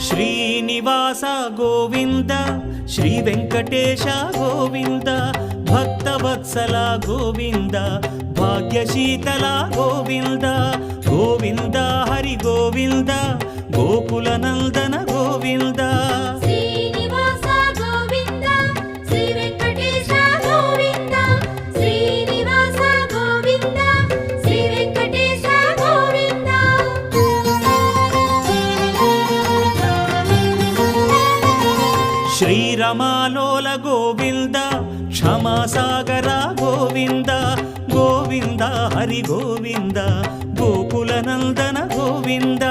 Srinivasa Govinda Shri Venkatesha Govinda Bhaktavatsala Govinda భాగ్యశీతల Govinda Govinda Hari Govinda Gokula Nandana Govinda Srinivasa Govinda Shri Venkatesha Govinda Srinivasa Govinda Shri Venkatesha Govinda శ్రీరమాలోల Govinda క్షమాసాగర Govinda Govinda Hari Govinda Gokula Nandana Govinda